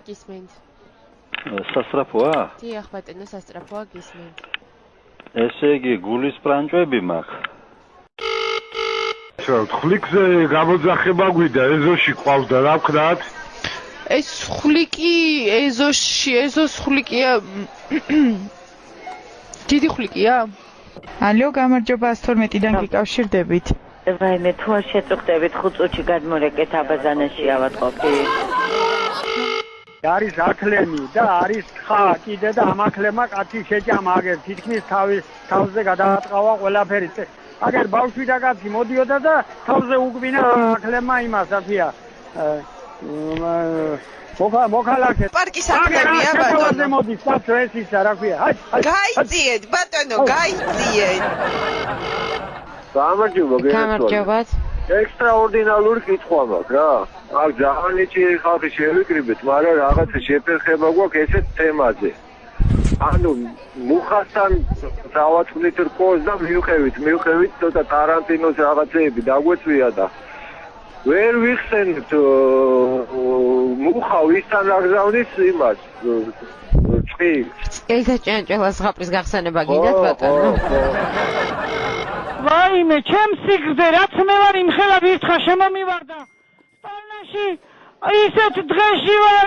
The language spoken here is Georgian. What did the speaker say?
გისმენთ. სასტრაფოა? დიახ, ბატონო, სასტრაფოა გისმენთ. ესე იგი, გულის პრანჭვები მაქვს. ხვლიკზე გამოძახება გვიდა, ეზოში ყავდა, რა ვქნათ? ეს ხვლიკი ეზოს ხვლიკია. დიდი ხვლიკია? ალო, გამარჯობა 112-დან გიკავშირდებით. რაიმე თუ არ შეწუხდებით 5 წუთში გადმორეკეთ აბაზანაში ავატყოფი. არის ახლემი და არის თხა კიდე და ამ ახლემა კაცი შეჭამა აგერ თითქმის თავზე გადააწყავა ყველაფერი. აგერ ბავშვი და კაცი მოდიოდა და თავზე უგბინა ახლემა იმას აფია. მოქალაქე პარკის ახლემია ბატონო. მოდის საცო ეს ისა რა ქვია. გაიწიეთ ბატონო, გაიწიეთ. გამარჯობა. ექსტრაორდინალური კითხვა მაქვს რა. აქ ძალიან იჭიერი ხალხი შევიკრიბეთ, მაგრამ რაღაცა შეფერხება გვაქვს ესეთ თემაზე. ანუ მუხასთან დავაწყდით რკოს და მივყევით ცოტა ტარანტინოს რაღაცეები დაგვეწვია და ვერ ვიხსენებთ მუხა ვისთან აგზავნის იმას წყილს. ესა ჭიანჭველას ზღაპრის გახსენება გინდათ ბატონო? ვაიმე, ჩემ სიგრძე, რაც მე ვარ იმხელა ვირთხა შემომივარდა. სტოლნაში ისეთ დღეში ვარ